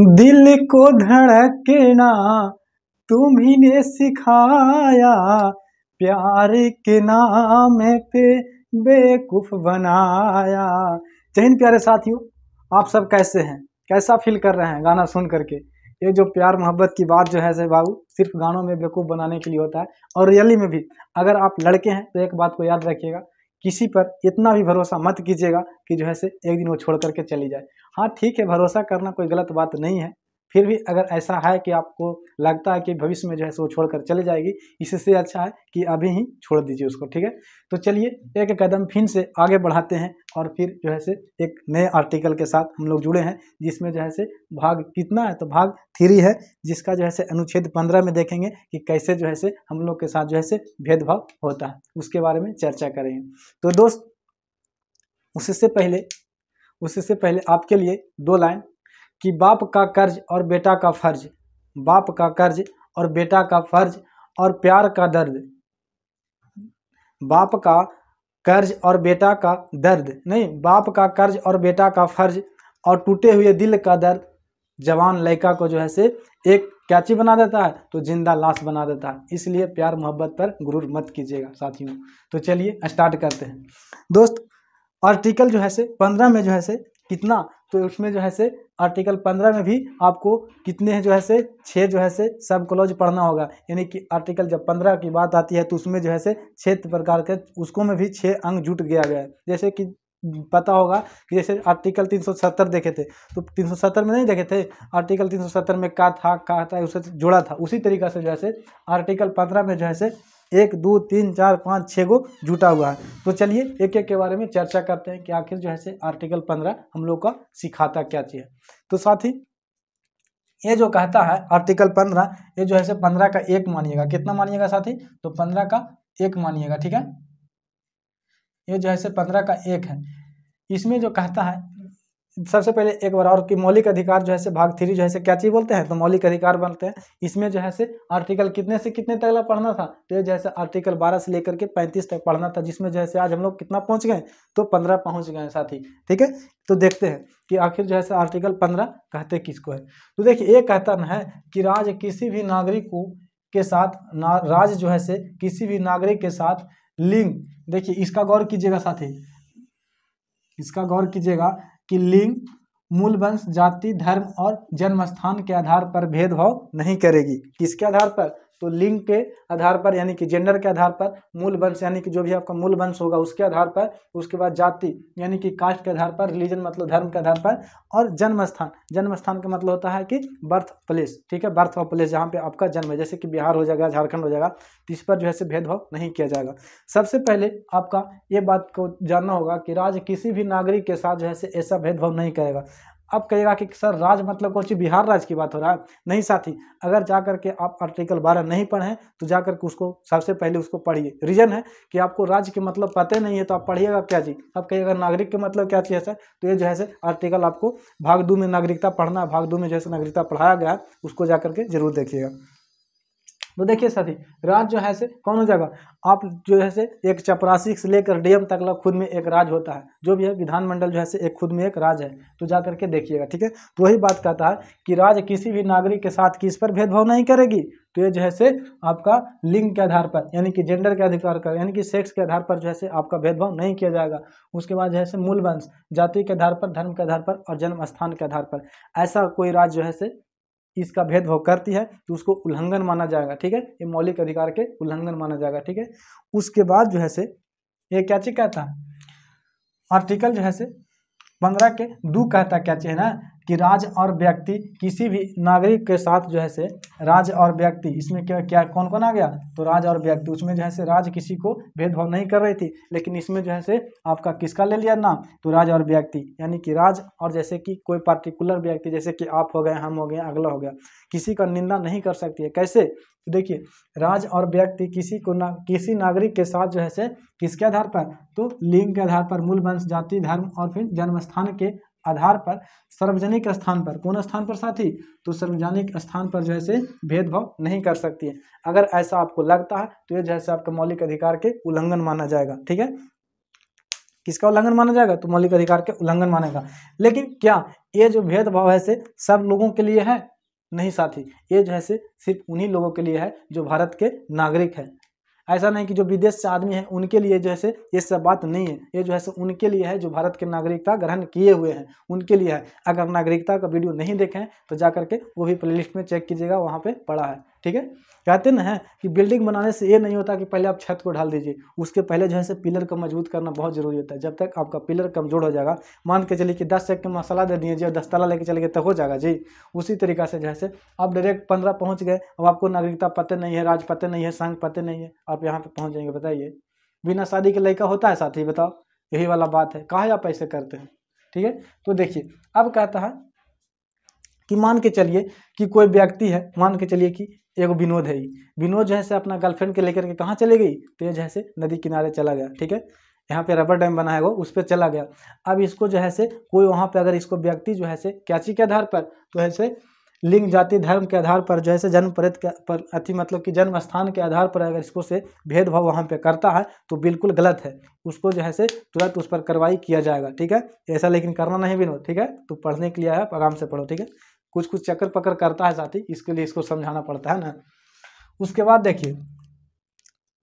दिल को धड़कना तुम्ही ने सिखाया, प्यार के नाम पे बेवकूफ बनाया। जय हिंद प्यारे साथियों, आप सब कैसे हैं, कैसा फील कर रहे हैं गाना सुन करके। ये जो प्यार मोहब्बत की बात जो है से बाबू सिर्फ गानों में बेवकूफ़ बनाने के लिए होता है, और रियली में भी अगर आप लड़के हैं तो एक बात को याद रखिएगा, किसी पर इतना भी भरोसा मत कीजिएगा कि जो है से एक दिन वो छोड़ करके चली जाए। हाँ ठीक है, भरोसा करना कोई गलत बात नहीं है, फिर भी अगर ऐसा है कि आपको लगता है कि भविष्य में जो है सो वो छोड़कर चले जाएगी, इससे अच्छा है कि अभी ही छोड़ दीजिए उसको। ठीक है, तो चलिए एक कदम फिर से आगे बढ़ाते हैं और फिर जो है से एक नए आर्टिकल के साथ हम लोग जुड़े हैं, जिसमें जो है से भाग कितना है, तो भाग 3 है, जिसका जो है से अनुच्छेद 15 में देखेंगे कि कैसे जो है से हम लोग के साथ जो है से भेदभाव होता है, उसके बारे में चर्चा करेंगे। तो दोस्त उससे पहले आपके लिए 2 लाइन कि बाप का कर्ज और बेटा का फर्ज, बाप का कर्ज और बेटा का फर्ज और प्यार का दर्द, बाप का कर्ज और बेटा का दर्द नहीं, बाप का कर्ज और बेटा का फर्ज और टूटे हुए दिल का दर्द जवान लड़का को जो है से एक क्या चीज बना देता है, तो जिंदा लाश बना देता है। इसलिए प्यार मोहब्बत पर गुरूर मत कीजिएगा साथियों। तो चलिए स्टार्ट करते हैं दोस्त। आर्टिकल जो है से 15 में जो है से कितना, तो उसमें जो है से आर्टिकल 15 में भी आपको कितने हैं जो है से 6 जो है से सब क्लॉज पढ़ना होगा। यानी कि आर्टिकल जब 15 की बात आती है तो उसमें जो है से 6 प्रकार के उसको में भी 6 अंग जुट गया गया है। जैसे कि पता होगा कि जैसे आर्टिकल 370 देखे थे, तो 370 में नहीं देखे थे, आर्टिकल 370 में का था उससे जोड़ा था, उसी तरीक़ा से जो है से आर्टिकल 15 में जो है से 1 2 3 4 5 6 गो जुटा हुआ है। तो चलिए एक एक के बारे में चर्चा करते हैं कि आखिर जो है से आर्टिकल 15 हम लोग का सिखाता क्या चीज़ है। तो साथी ये जो कहता है आर्टिकल 15, ये जो है से 15 का 1 मानिएगा। कितना मानिएगा साथी, तो 15 का 1 मानिएगा। ठीक है, ये जो है से 15 का 1 है। इसमें जो कहता है सबसे पहले एक बार और कि मौलिक अधिकार जो है से भाग 3 जो है से क्या चीज़ बोलते हैं, तो मौलिक अधिकार बनते हैं। इसमें जो है से आर्टिकल कितने से कितने तक पढ़ना था, तो ये जो है से आर्टिकल 12 से लेकर के 35 तक पढ़ना था, जिसमें जो है से आज हम लोग कितना पहुंच गए, तो 15 पहुंच गए साथी। ठीक है, तो देखते हैं कि आखिर जो है से आर्टिकल 15 कहते किसको है। तो देखिए ये कहता है कि राज्य किसी भी नागरिक के साथ राज्य जो है से किसी भी नागरिक के साथ लिंग, देखिए इसका गौर कीजिएगा साथी, इसका गौर कीजिएगा कि लिंग, मूल वंश, जाति, धर्म और जन्म स्थान के आधार पर भेदभाव नहीं करेगी। किसके आधार पर, तो लिंग के आधार पर यानी कि जेंडर के आधार पर, मूल वंश यानी कि जो भी आपका मूल वंश होगा उसके आधार पर, उसके बाद जाति यानी कि कास्ट के आधार पर, रिलीजन मतलब धर्म के आधार पर, और जन्म स्थान का मतलब होता है कि बर्थ प्लेस। ठीक है, बर्थ ऑफ प्लेस जहाँ पे आपका जन्म है, जैसे कि बिहार हो जाएगा, झारखंड हो जाएगा, तो इस पर जो है से भेदभाव नहीं किया जाएगा। सबसे पहले आपका ये बात को जानना होगा कि राज्य किसी भी नागरिक के साथ जो है से ऐसा भेदभाव नहीं करेगा। अब कहेगा कि सर राज्य मतलब कौन सी बिहार राज्य की बात हो रहा है, नहीं साथी। अगर जा करके आप आर्टिकल 12 नहीं पढ़ें तो जा करके उसको सबसे पहले उसको पढ़िए। रीजन है कि आपको राज्य के मतलब पता नहीं है, तो आप पढ़िएगा क्या चीज़, आप कहिएगा नागरिक के मतलब क्या चीज़ है सर, तो ये जो है से आर्टिकल आपको भाग 2 में नागरिकता पढ़ना है, भाग 2 में जैसे नागरिकता पढ़ाया गया है उसको जा करके जरूर देखिएगा। तो देखिए साथी, राज्य जो है से कौन हो जाएगा, आप जो है से एक चपरासी से लेकर डीएम तक खुद में एक राज्य होता है, जो भी है विधानमंडल जो है से एक खुद में एक राज्य है, तो जा करके देखिएगा। ठीक है, तो वही बात कहता है कि राज्य किसी भी नागरिक के साथ किस पर भेदभाव नहीं करेगी, तो ये जो है से आपका लिंग के आधार पर यानी कि जेंडर के अधिकार का यानी कि सेक्स के आधार पर जो है से आपका भेदभाव नहीं किया जाएगा। उसके बाद जो है से मूल वंश, जाति के आधार पर, धर्म के आधार पर और जन्म स्थान के आधार पर ऐसा कोई राज्य जो है से इसका भेदभाव करती है तो उसको उल्लंघन माना जाएगा। ठीक है, ये मौलिक अधिकार के उल्लंघन माना जाएगा। ठीक है, उसके बाद जो है से ये क्या चीज कहता है, आर्टिकल जो है से 15 के 2 कहता क्या चीज है ना, कि राज्य और व्यक्ति किसी भी नागरिक के साथ जो है से राज्य और व्यक्ति, इसमें क्या क्या कौन कौन आ गया, तो राज्य और व्यक्ति, उसमें जो है से राज्य किसी को भेदभाव नहीं कर रही थी, लेकिन इसमें जो है से आपका किसका ले लिया नाम, तो राज्य और व्यक्ति यानी कि राज्य और जैसे कि कोई पार्टिकुलर व्यक्ति, जैसे कि आप हो गए, हम हो गए, अगला हो गया, किसी का निंदा नहीं कर सकती है। कैसे, तो देखिए राज्य और व्यक्ति किसी नागरिक के साथ जो है से किसके आधार पर, तो लिंग के आधार पर, मूल वंश, जाति, धर्म और फिर जन्म स्थान के आधार पर, सार्वजनिक स्थान पर, कौन स्थान पर साथी, तो सार्वजनिक स्थान पर जो है से भेदभाव नहीं कर सकती है। अगर ऐसा आपको लगता है तो ये जो है से आपका मौलिक अधिकार के उल्लंघन माना जाएगा। ठीक है, किसका उल्लंघन माना जाएगा? तो मौलिक अधिकार के उल्लंघन मानेगा। लेकिन क्या ये जो भेदभाव है से सब लोगों के लिए है? नहीं साथी, ये जो है से सिर्फ उन्हीं लोगों के लिए है जो भारत के नागरिक हैं। ऐसा नहीं कि जो विदेश से आदमी है उनके लिए जो है से ये सब बात नहीं है। ये जो है से उनके लिए है जो भारत के नागरिकता ग्रहण किए हुए हैं, उनके लिए है। अगर नागरिकता का वीडियो नहीं देखें तो जा करके वो भी प्लेलिस्ट में चेक कीजिएगा, वहाँ पे पड़ा है। ठीक है, कहते ना है कि बिल्डिंग बनाने से ये नहीं होता कि पहले आप छत को ढाल दीजिए, उसके पहले जो है से पिलर को मजबूत करना बहुत जरूरी होता है। जब तक आपका पिलर कमजोर हो जाएगा, मान के चलिए कि 10 चक्के के मसाला दे दिए जी और 10 ताला लेके चले गए तो हो जाएगा जी। उसी तरीका से जो है से आप डायरेक्ट 15 पहुँच गए, अब आपको नागरिकता पते नहीं है, राज पते नहीं है, संघ पते नहीं है, आप यहाँ पे पहुँच जाएंगे। बताइए, बिना शादी के लड़का होता है साथी? बताओ, यही वाला बात है। काहे आप ऐसे करते हैं? ठीक है, तो देखिए अब कहता है कि मान के चलिए कि कोई व्यक्ति है, मान के चलिए कि एगो विनोद है, विनोद जो है से अपना गर्लफ्रेंड के लेकर के कहाँ चले गई? तो ये जो है से नदी किनारे चला गया। ठीक है, यहाँ पे रबर डैम बना है वो, उस पर चला गया। अब इसको जो है से कोई वहाँ पे अगर इसको व्यक्ति जो है से क्या चीज के आधार पर, तो है से लिंग जाति धर्म के आधार पर जो है से जन्म प्रत के पर अति मतलब कि जन्म स्थान के आधार पर अगर इसको से भेदभाव वहाँ पे करता है तो बिल्कुल गलत है। उसको जो है से तुरंत उस पर कार्रवाई किया जाएगा। ठीक है, ऐसा लेकिन करना नहीं विनोद। ठीक है, तो पढ़ने के लिए है, आराम से पढ़ो। ठीक है, कुछ कुछ चक्कर पकड़ करता है साथी, इसके लिए इसको समझाना पड़ता है ना। उसके बाद देखिए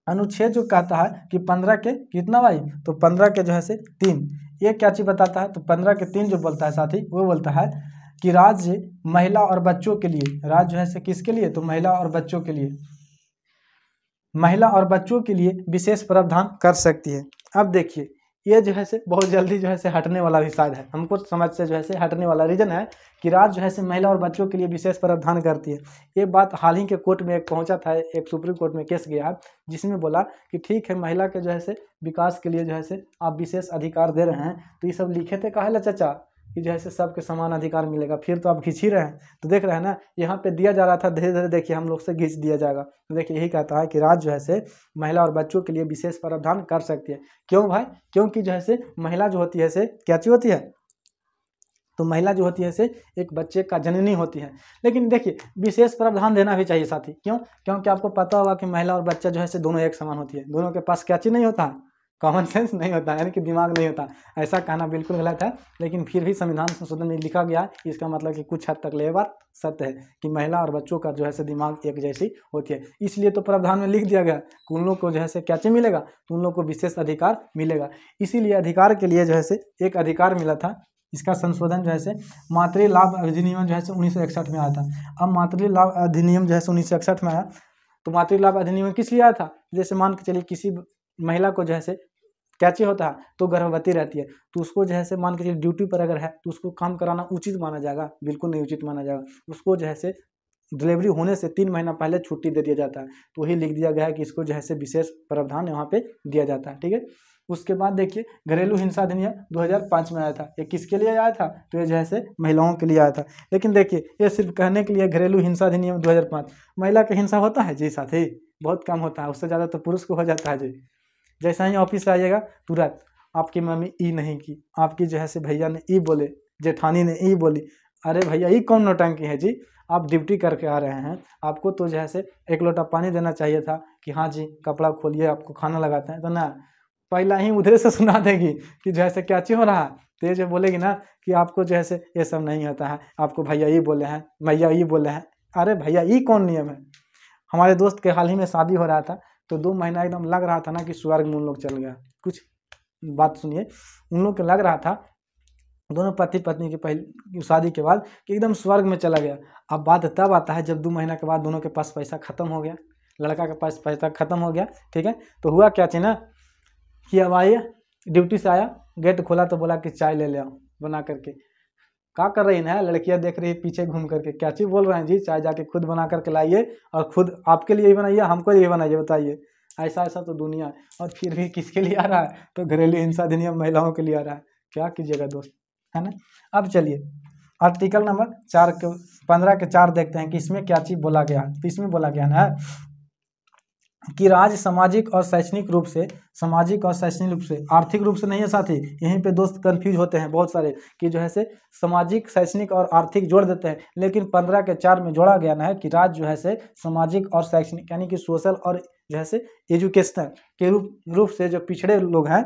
अनुच्छेद जो कहता है कि 15 के कितना भाई? तो 15 के जो है से 3, ये क्या चीज बताता है? तो 15 के 3 जो बोलता है साथी, वो बोलता है कि राज्य महिला और बच्चों के लिए, राज्य जो है से किसके लिए? तो महिला और बच्चों के लिए, महिला और बच्चों के लिए विशेष प्रावधान कर सकती है। अब देखिए ये जो है से बहुत जल्दी जो है से हटने वाला भी शायद है, हमको समझ से जो है से हटने वाला रीजन है कि राज्य जो है से महिला और बच्चों के लिए विशेष प्रावधान करती है। ये बात हाल ही के कोर्ट में एक पहुंचा था, एक सुप्रीम कोर्ट में केस गया जिसमें बोला कि ठीक है महिला के जो है से विकास के लिए जो है से आप विशेष अधिकार दे रहे हैं, तो ये सब लिखे थे काहे ला चाचा कि जो है से सबके समान अधिकार मिलेगा, फिर तो आप खींच ही रहे हैं। तो देख रहे हैं ना, यहाँ पे दिया जा रहा था, धीरे धीरे देखिए हम लोग से खींच दिया जाएगा। तो देखिए यही कहता है कि राज्य जो है से महिला और बच्चों के लिए विशेष प्रावधान कर सकती है। क्यों भाई? क्योंकि जो है से महिला जो होती है से क्या चीज होती है? तो महिला जो होती है से एक बच्चे का जननी होती है। लेकिन देखिए विशेष प्रावधान देना भी चाहिए साथी। क्यों? क्योंकि आपको पता होगा कि महिला और बच्चा जो है से दोनों एक समान होती है, दोनों के पास क्या चीज नहीं होता? कॉमन सेंस नहीं होता, यानी कि दिमाग नहीं होता। ऐसा कहना बिल्कुल गलत है, लेकिन फिर भी संविधान संशोधन में लिखा गया, इसका मतलब कि कुछ हद तक ये बात सत्य है कि महिला और बच्चों का जो है से दिमाग एक जैसी होती है। इसलिए तो प्रावधान में लिख दिया गया कि उन लोग को जो है से क्या चीज मिलेगा? तो उन लोग को विशेष अधिकार मिलेगा। इसीलिए अधिकार के लिए जो है से एक अधिकार मिला था, इसका संशोधन जो है से मातृ लाभ अधिनियम जो है से 1961 में आया था। अब मातृ लाभ अधिनियम जो है से 1961 में आया, तो मातृ लाभ अधिनियम किस लिए आया था? जैसे मान के चलिए किसी महिला को जो है से क्या चीज होता है? तो गर्भवती रहती है, तो उसको जो है से मान के चलिए ड्यूटी पर अगर है तो उसको काम कराना उचित माना जाएगा? बिल्कुल नहीं उचित माना जाएगा। उसको जो है से डिलीवरी होने से 3 महीना पहले छुट्टी दे दिया जाता है। तो वही लिख दिया गया है कि इसको जो है से विशेष प्रावधान यहाँ पे दिया जाता है। ठीक है, उसके बाद देखिए घरेलू हिंसा अधिनियम 2005 में आया था। ये किसके लिए आया था? तो ये जो है से महिलाओं के लिए आया था। लेकिन देखिए ये सिर्फ कहने के लिए घरेलू हिंसा अधिनियम 2005, महिला का हिंसा होता है जी साथी? बहुत कम होता है, उससे ज़्यादा तो पुरुष को हो जाता है जी। जैसा ही ऑफिस से आइएगा तुरंत आपकी मम्मी ई नहीं की, आपकी जो है से भैया ने ई बोले, जेठानी ने ई बोली। अरे भैया ई कौन नौटंकी है जी? आप ड्यूटी करके आ रहे हैं, आपको तो जो है से एक लोटा पानी देना चाहिए था कि हाँ जी कपड़ा खोलिए आपको खाना लगाते हैं, तो ना पहला ही उधर से सुना देगी कि जो है से क्या चीज हो रहा है। तो ये जो बोलेगी ना कि आपको जो है से ये सब नहीं होता है, आपको भैया ई बोले हैं, भैया ई बोले हैं। अरे भैया ई कौन नियम है? हमारे दोस्त के हाल ही में शादी हो रहा था, तो 2 महीना एकदम लग रहा था ना कि स्वर्ग में उन लोग चल गया। कुछ बात सुनिए, उन लोग को लग रहा था दोनों पति पत्नी की पहली शादी के बाद कि एकदम स्वर्ग में चला गया। अब बात तब आता है जब 2 महीना के बाद दोनों के पास पैसा खत्म हो गया, लड़का के पास पैसा खत्म हो गया। ठीक है, तो हुआ क्या चीज ना कि अब आइए ड्यूटी से आया, गेट खोला तो बोला कि चाय ले ले आओ बना करके। क्या कर रही है लड़कियां? देख रही है पीछे घूम करके, क्या चीज बोल रहे हैं जी? चाय जाके खुद बना करके लाइए और खुद आपके लिए ही बनाइए, हमको लिए बनाइए। बताइए, ऐसा ऐसा तो दुनिया है। और फिर भी किसके लिए आ रहा है? तो घरेलू हिंसा अधिनियम महिलाओं के लिए आ रहा है। क्या कीजिएगा दोस्त, है ना। अब चलिए आर्टिकल नंबर 15 के 4 देखते हैं कि इसमें क्या चीज बोला गया है। तो इसमें बोला गया ना कि राज्य सामाजिक और शैक्षणिक रूप से, सामाजिक और शैक्षणिक रूप से, आर्थिक रूप से नहीं है साथी। यहीं पे दोस्त कंफ्यूज होते हैं बहुत सारे कि जो है से सामाजिक शैक्षणिक और आर्थिक जोड़ देते हैं, लेकिन 15 के 4 में जोड़ा गया ना है कि राज्य जो है से सामाजिक और शैक्षणिक यानी कि सोशल और जो है से एजुकेशनल के रूप से जो पिछड़े लोग हैं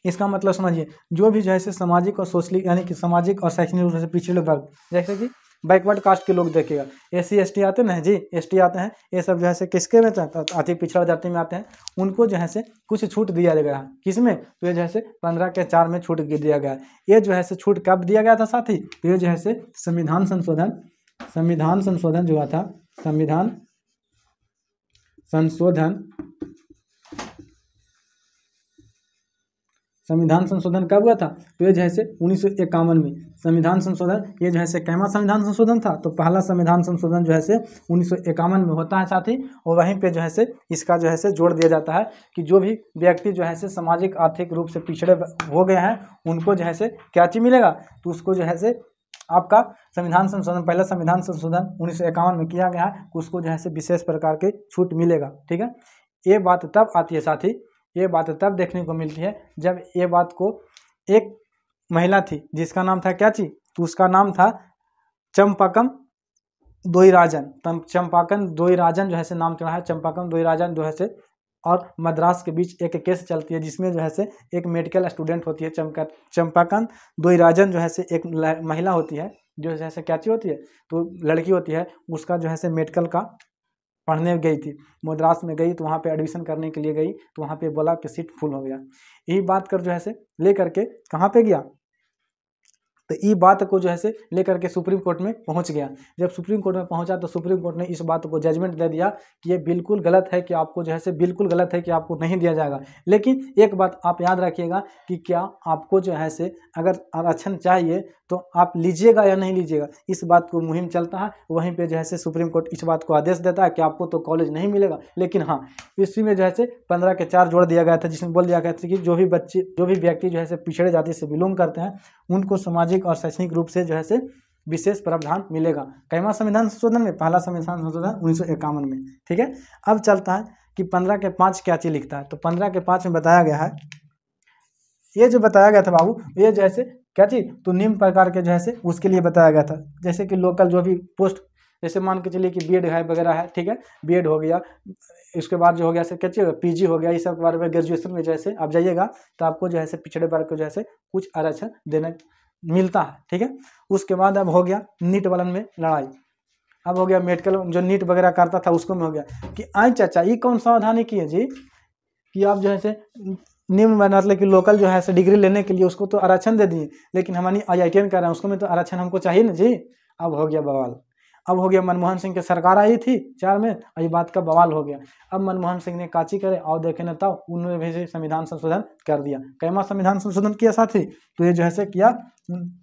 इसका मतलब समझिए, जो भी जो है सामाजिक और सोशली यानी कि सामाजिक और शैक्षणिक रूप से पिछड़े वर्ग, जैसे कि बैकवर्ड कास्ट के लोग देखिएगा, SC ST आते हैं ना जी, ST आते हैं, ये सब जो है किसके में अति पिछड़ा जाति में आते हैं, उनको जो है कुछ छूट दिया गया है। किसमें? तो ये जो है 15 के 4 में छूट दिया गया है। ये जो है छूट कब दिया गया था साथी? तो ये जो है संविधान संशोधन जो हुआ था, संविधान संशोधन कब हुआ था? तो ये जो है 1951 में संविधान संशोधन, ये जो है कैमा संविधान संशोधन था। तो पहला संविधान संशोधन जो है 1951 में होता है साथी, और वहीं पे जो है इसका जो है जोड़ दिया जाता है कि जो भी व्यक्ति जो है सामाजिक आर्थिक रूप से पिछड़े हो गए हैं, उनको जो है क्या चीज मिलेगा? तो उसको जो है आपका संविधान संशोधन, पहला संविधान संशोधन 1951 में किया गया है, उसको जो है विशेष प्रकार के छूट मिलेगा। ठीक है, ये बात तब आती है साथी, ये बात तब देखने को मिलती है जब ये बात को एक महिला थी जिसका नाम था क्या चीज? तो उसका नाम था चंपाकम दोईराजन। चंपाकन दोईराजन जो है नाम चढ़ा है, चंपाकम दोईराजन जो है, और मद्रास के बीच एक केस चलती है जिसमें जो है एक मेडिकल स्टूडेंट होती है चंपाकन दोईराजन जो है एक महिला होती है, जो है क्या चीज होती है? तो लड़की होती है, उसका जो है मेडिकल का पढ़ने गई थी, मद्रास में गई, तो वहाँ पे एडमिशन करने के लिए गई, तो वहाँ पे बोला कि सीट फुल हो गया। यही बात कर जो है ले करके कहाँ पे गया? तो ये बात को जो है लेकर के सुप्रीम कोर्ट में पहुंच गया। जब सुप्रीम कोर्ट में पहुंचा तो सुप्रीम कोर्ट ने इस बात को जजमेंट दे दिया कि ये बिल्कुल गलत है, कि आपको जो है बिल्कुल गलत है, कि आपको नहीं दिया जाएगा। लेकिन एक बात आप याद रखिएगा कि क्या आपको जो है अगर आरक्षण चाहिए तो आप लीजिएगा या नहीं लीजिएगा, इस बात को मुहिम चलता है। वहीं पे जो है सुप्रीम कोर्ट इस बात को आदेश देता है कि आपको तो कॉलेज नहीं मिलेगा। लेकिन हाँ, इसी में जो है 15 के 4 जोड़ दिया गया था, जिसमें बोल दिया गया था कि जो भी व्यक्ति जो है पिछड़े जाति से बिलोंग करते हैं, उनको सामाजिक और शैक्षणिक रूप से जो है विशेष प्रावधान मिलेगा। कैमा संविधान संशोधन में? पहला संविधान संशोधन 1951 में। ठीक है, अब चलता है कि 15 के 5 क्या चीज लिखता है। तो 15 के 5 में बताया गया है, ये जो बताया गया था बाबू, ये जैसे क्या चीज? तो निम्न प्रकार के जो है उसके लिए बताया गया था, जैसे कि लोकल जो भी पोस्ट, जैसे मान के चलिए कि बीएड है वगैरह है, ठीक है, बीएड हो गया, इसके बाद जो हो गया क्या चाहिए? पीजी हो गया, इस सब के बारे में ग्रेजुएशन में जैसे आप जाइएगा तो आपको जो है पिछड़े वर्ग को जो है कुछ आरक्षण देने मिलता है। ठीक है, उसके बाद अब हो गया नीट वालन में लड़ाई, अब हो गया मेडिकल जो नीट वगैरह करता था उसको में हो गया कि आई चाचा ये कौन सावधानी की है जी कि आप जो है निम्न मतलब कि लोकल जो है डिग्री लेने के लिए उसको तो आरक्षण दे दिए, लेकिन हमारी IITN कर रहे हैं उसको में तो आरक्षण हमको चाहिए ना जी। अब हो गया बवाल, अब हो गया मनमोहन सिंह की सरकार आई थी 4 में, और ये बात का बवाल हो गया। अब मनमोहन सिंह ने काची करे और देखे न तब उन्होंने भी संविधान संशोधन कर दिया। कैमा संविधान संशोधन किया साथी? तो ये जो है किया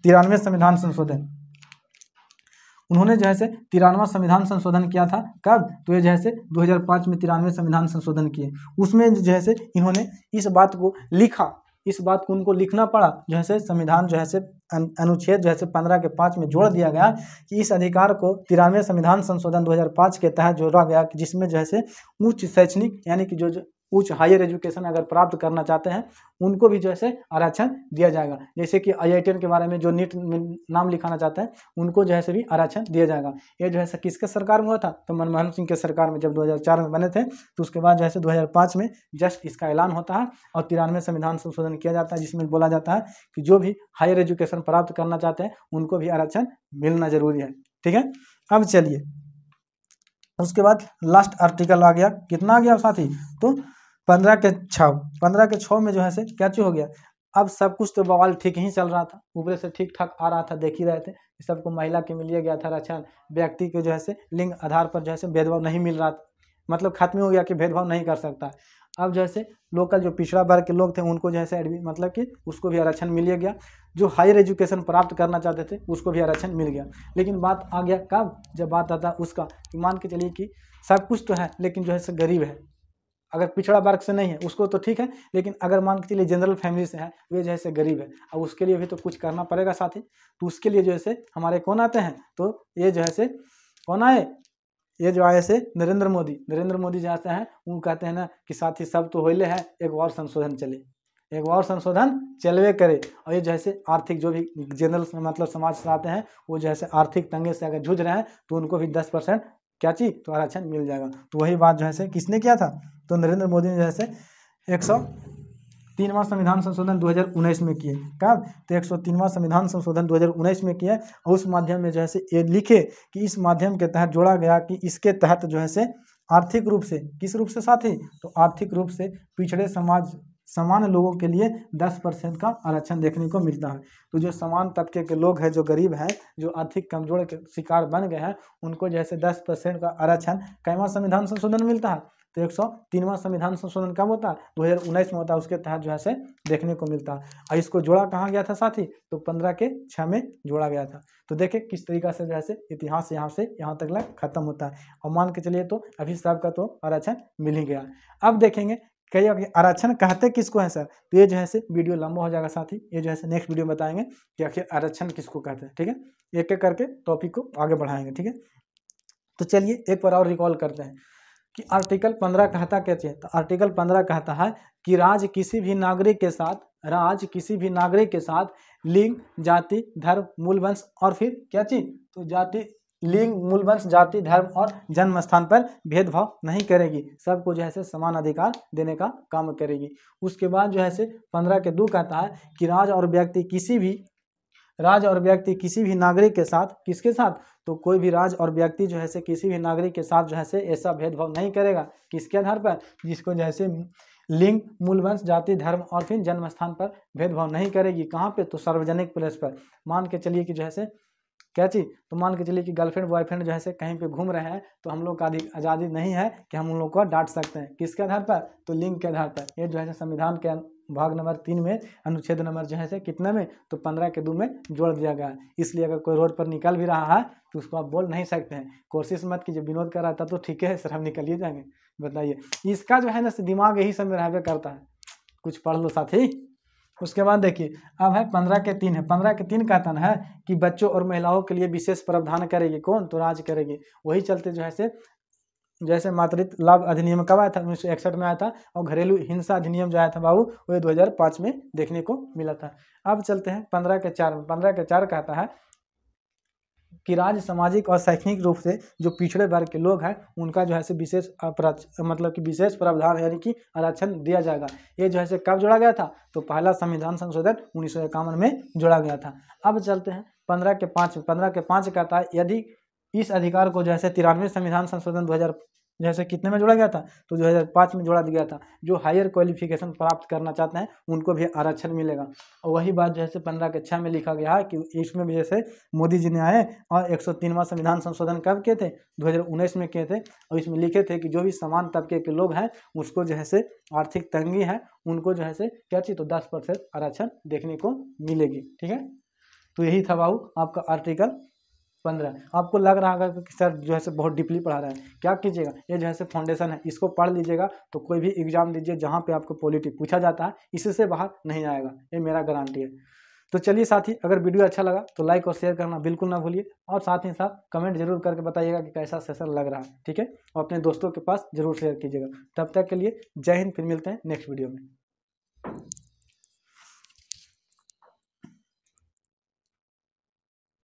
93 संविधान संशोधन, उन्होंने जो है 93वां संविधान संशोधन किया था। कब? तो ये जो है 2005 में 93 संविधान संशोधन किए। उसमें जो है इन्होंने इस बात को लिखा, इस बात को उनको लिखना पड़ा जो है संविधान जो है अनुच्छेद जो है 15 के 5 में जोड़ दिया गया कि इस अधिकार को 93 संविधान संशोधन 2005 के तहत जोड़ा गया, जिसमें जो है उच्च शैक्षणिक यानी कि जो उच्च हायर एजुकेशन अगर प्राप्त करना चाहते हैं उनको भी जो है आरक्षण दिया जाएगा। जैसे कि IITN के बारे में जो नीट नाम लिखाना चाहते हैं उनको जो है भी आरक्षण दिया जाएगा। ये जो है किसके सरकार में हुआ था? तो मनमोहन सिंह के सरकार में, जब 2004 में बने थे, तो उसके बाद जो है 2005 में जस्ट इसका ऐलान होता है और 93 संविधान संशोधन किया जाता है, जिसमें बोला जाता है कि जो भी हायर एजुकेशन प्राप्त करना चाहते हैं उनको भी आरक्षण मिलना जरूरी है। ठीक है, अब चलिए उसके बाद लास्ट आर्टिकल आ गया, कितना आ गया साथी? तो 15 के 6 में जो है क्या चीज हो गया? अब सब कुछ तो बवाल ठीक ही चल रहा था, ऊपर से ठीक ठाक आ रहा था, देख ही रहे थे, सबको महिला के मिल गया था आरक्षण, व्यक्ति के जो है लिंग आधार पर जो है भेदभाव नहीं मिल रहा था, मतलब खत्म हो गया कि भेदभाव नहीं कर सकता। अब जो है लोकल जो पिछड़ा वर्ग के लोग थे उनको जो है मतलब कि उसको भी आरक्षण मिल गया, जो हायर एजुकेशन प्राप्त करना चाहते थे उसको भी आरक्षण मिल गया। लेकिन बात आ गया कब? जब बात आता उसका कि मान के चलिए कि सब कुछ तो है लेकिन जो है गरीब है, अगर पिछड़ा वर्ग से नहीं है उसको तो ठीक है, लेकिन अगर मान के चलिए जनरल फैमिली से है, वे जो है गरीब है, अब उसके लिए भी तो कुछ करना पड़ेगा साथी। तो उसके लिए जो है हमारे कौन आते हैं? तो ये जो है कौन आए? ये जो आए से नरेंद्र मोदी जो आते हैं, वो कहते हैं ना कि साथी सब तो होले है, एक और संशोधन चले, एक और संशोधन चलवे करे। और ये जो है आर्थिक जो भी जनरल मतलब समाज से आते हैं वो जो है आर्थिक तंगे से अगर जूझ रहे हैं तो उनको भी 10% क्या चीज? तो आरक्षण मिल जाएगा। तो वही बात जो है किसने किया था? तो नरेंद्र मोदी ने जो है 103वां संविधान संशोधन 2019 में किए। कब? तो 103वां संविधान संशोधन 2019 में किए और उस माध्यम में जो है से ये लिखे कि इस माध्यम के तहत जोड़ा गया कि इसके तहत जो है से आर्थिक रूप से, किस रूप से साथी? तो आर्थिक रूप से पिछड़े समाज समान लोगों के लिए 10% का आरक्षण देखने को मिलता है। तो जो समान तबके के लोग हैं, जो गरीब हैं, जो आर्थिक कमजोर के शिकार बन गए हैं, उनको जैसे 10% का आरक्षण कैवा संविधान संशोधन में मिलता है? तो 103वां संविधान संशोधन कब होता है? 2019 में होता है। उसके तहत जो है से देखने को मिलता है। और इसको जोड़ा कहाँ गया था साथी? तो 15/6 में जोड़ा गया था। तो देखिए किस तरीका से जो है से इतिहास यहाँ से यहाँ तक लग खत्म होता है। और मान के चलिए तो अभी सबका तो आरक्षण मिल ही गया। अब देखेंगे कई आरक्षण कहते किसको है सर? तो ये जो है से वीडियो लंबा हो जाएगा साथी, ये जो है से नेक्स्ट वीडियो में बताएंगे कि आखिर आरक्षण किसको कहते हैं। ठीक है, एक एक करके टॉपिक को आगे बढ़ाएंगे। ठीक है, तो चलिए एक बार और रिकॉल करते हैं कि आर्टिकल 15 कहता क्या चाहिए? तो आर्टिकल 15 कहता है कि राज्य किसी भी नागरिक के साथ लिंग, जाति, धर्म, मूल वंश और फिर क्या चीज? तो जाति, लिंग, मूल वंश, जाति, धर्म और जन्म स्थान पर भेदभाव नहीं करेगी। सबको जो है से समान अधिकार देने का काम करेगी। उसके बाद जो है से 15(2) कहता है कि राज्य और व्यक्ति किसी भी नागरिक के साथ, किसके साथ? तो कोई भी राज्य और व्यक्ति जो है से किसी भी नागरिक के साथ जो है से ऐसा भेदभाव नहीं करेगा। किसके आधार पर? जिसको जो है से लिंग, मूल वंश, जाति, धर्म और फिर जन्म स्थान पर भेदभाव नहीं करेगी। कहाँ पे? तो सार्वजनिक प्लेस पर। मान के चलिए कि जो है से क्या चीज? तो मान के चलिए कि गर्लफ्रेंड बॉयफ्रेंड जो है से कहीं पे घूम रहे हैं, तो हम लोग का आज़ादी नहीं है कि हम उन लोग को डांट सकते हैं। किसके आधार पर? तो लिंग के आधार पर। ये जो है संविधान के भाग नंबर 3 में अनुच्छेद नंबर जो है से कितने में? तो 15(2) में जोड़ दिया गया है। इसलिए अगर कोई रोड पर निकल भी रहा है तो उसको आप बोल नहीं सकते हैं। कोशिश मत कीजिए, विनोद कर रहा था तो ठीक है सर हम निकलिए जाएंगे। बताइए, इसका जो है ना दिमाग यही सब में रहबे करता है। कुछ पढ़ लो साथी। उसके बाद देखिए अब है 15(3) है। 15(3) कहता है कि बच्चों और महिलाओं के लिए विशेष प्रावधान करेगी। कौन? तो राज्य करेगी। वही चलते जो है से जैसे मातृत्व लाभ अधिनियम कब आया था? 1961 में आया था। और घरेलू हिंसा अधिनियम जो आया था बाबू वो 2005 में देखने को मिला था। अब चलते हैं 15(4) में। 15(4) कहता है कि राज्य सामाजिक और शैक्षणिक रूप से जो पिछड़े वर्ग के लोग हैं उनका जो है से विशेष विशेष प्रावधान यानी कि आरक्षण दिया जाएगा। ये जो है से कब जोड़ा गया था? तो पहला संविधान संशोधन 1951 में जोड़ा गया था। अब चलते हैं 15(5) में। 15(5) कहता है यदि इस अधिकार को जो है से 93वें संविधान संशोधन 2000 जैसे कितने में जोड़ा गया था? तो 2005 में जोड़ा दिया था। जो हायर क्वालिफिकेशन प्राप्त करना चाहते हैं उनको भी आरक्षण मिलेगा। और वही बात जो है 15(6) में लिखा गया है कि इसमें भी जैसे मोदी जी ने आए और 103वां संविधान संशोधन कब किए थे? 2019 में किए थे। और इसमें लिखे थे कि जो भी समान तबके के लोग हैं उसको जो है से आर्थिक तंगी है उनको जो है से क्या चाहिए? तो 10% आरक्षण देखने को मिलेगी। ठीक है, तो यही था बाबू आपका आर्टिकल 15। आपको लग रहा होगा कि सर जो है से बहुत डीपली पढ़ा रहा है। क्या कीजिएगा, ये जो है से फाउंडेशन है, इसको पढ़ लीजिएगा तो कोई भी एग्जाम दीजिए जहाँ पे आपको पॉलिटी पूछा जाता है इससे बाहर नहीं आएगा, ये मेरा गारंटी है। तो चलिए साथी, अगर वीडियो अच्छा लगा तो लाइक और शेयर करना बिल्कुल ना भूलिए। और साथ ही साथ कमेंट जरूर करके बताइएगा कि कैसा सेशन लग रहा है। ठीक है, और अपने दोस्तों के पास जरूर शेयर कीजिएगा। तब तक के लिए जय हिंद, फिर मिलते हैं नेक्स्ट वीडियो में।